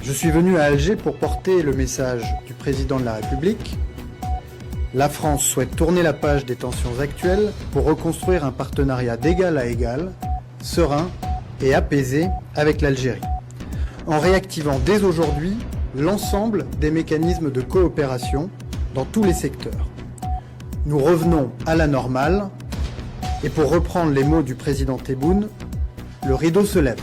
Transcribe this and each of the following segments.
Je suis venu à Alger pour porter le message du président de la République. La France souhaite tourner la page des tensions actuelles pour reconstruire un partenariat d'égal à égal, serein et apaisé avec l'Algérie, en réactivant dès aujourd'hui l'ensemble des mécanismes de coopération dans tous les secteurs. Nous revenons à la normale et pour reprendre les mots du président Tebboune, le rideau se lève.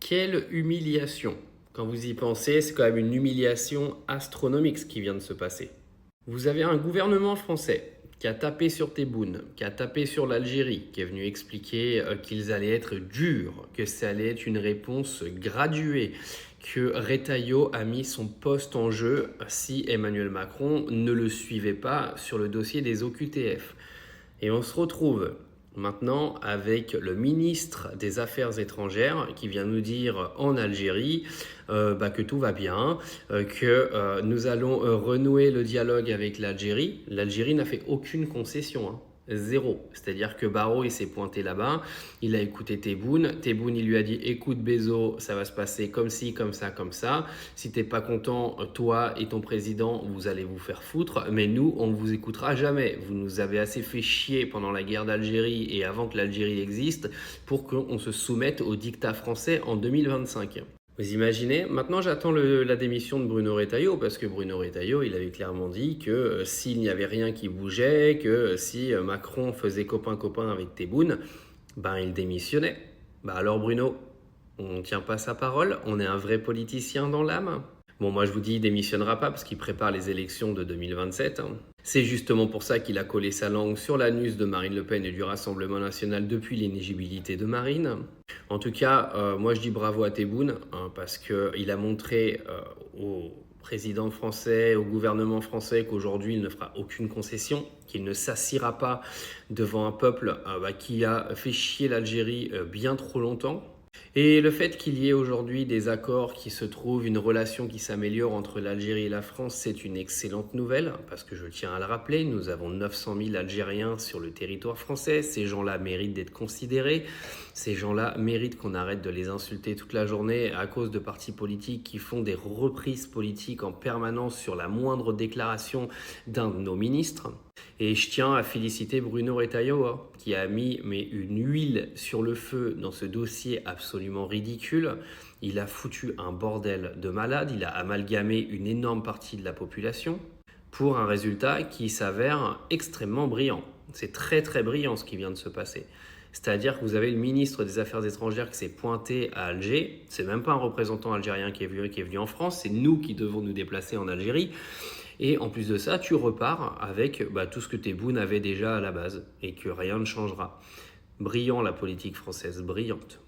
Quelle humiliation! Quand vous y pensez, c'est quand même une humiliation astronomique ce qui vient de se passer. Vous avez un gouvernement français qui a tapé sur Tebboune, qui a tapé sur l'Algérie, qui est venu expliquer qu'ils allaient être durs, que ça allait être une réponse graduée, que Retailleau a mis son poste en jeu si Emmanuel Macron ne le suivait pas sur le dossier des OQTF. Et on se retrouve maintenant avec le ministre des Affaires étrangères qui vient nous dire en Algérie que tout va bien, que nous allons renouer le dialogue avec l'Algérie. L'Algérie n'a fait aucune concession, hein. Zéro. C'est-à-dire que Barrot, il s'est pointé là-bas, il a écouté Tebboune. Tebboune, il lui a dit « Écoute Bézo, ça va se passer comme ci, comme ça, comme ça. Si t'es pas content, toi et ton président, vous allez vous faire foutre. Mais nous, on ne vous écoutera jamais. Vous nous avez assez fait chier pendant la guerre d'Algérie et avant que l'Algérie existe pour qu'on se soumette au diktat français en 2025. » Vous imaginez, maintenant j'attends la démission de Bruno Retailleau parce que Bruno Retailleau, il avait clairement dit que s'il n'y avait rien qui bougeait, que si Macron faisait copain-copain avec Tebboune, il démissionnait. Alors Bruno, on ne tient pas sa parole, on est un vrai politicien dans l'âme. Bon, moi je vous dis, il démissionnera pas parce qu'il prépare les élections de 2027. C'est justement pour ça qu'il a collé sa langue sur l'anus de Marine Le Pen et du Rassemblement National depuis l'inéligibilité de Marine. En tout cas, moi je dis bravo à Tebboune parce qu'il a montré au président français, au gouvernement français qu'aujourd'hui il ne fera aucune concession, qu'il ne s'assiera pas devant un peuple qui a fait chier l'Algérie bien trop longtemps. Et le fait qu'il y ait aujourd'hui des accords qui se trouvent, une relation qui s'améliore entre l'Algérie et la France, c'est une excellente nouvelle, parce que je tiens à le rappeler, nous avons 900 000 Algériens sur le territoire français, ces gens-là méritent d'être considérés, ces gens-là méritent qu'on arrête de les insulter toute la journée à cause de partis politiques qui font des reprises politiques en permanence sur la moindre déclaration d'un de nos ministres. Et je tiens à féliciter Bruno Retailleau qui a mis une huile sur le feu dans ce dossier absolument ridicule. Il a foutu un bordel de malade, il a amalgamé une énorme partie de la population pour un résultat qui s'avère extrêmement brillant. C'est très très brillant ce qui vient de se passer. C'est-à-dire que vous avez le ministre des Affaires étrangères qui s'est pointé à Alger. C'est même pas un représentant algérien qui est venu en France, c'est nous qui devons nous déplacer en Algérie. Et en plus de ça, tu repars avec tout ce que Tebboune avait déjà à la base et que rien ne changera. Brillant la politique française, brillante.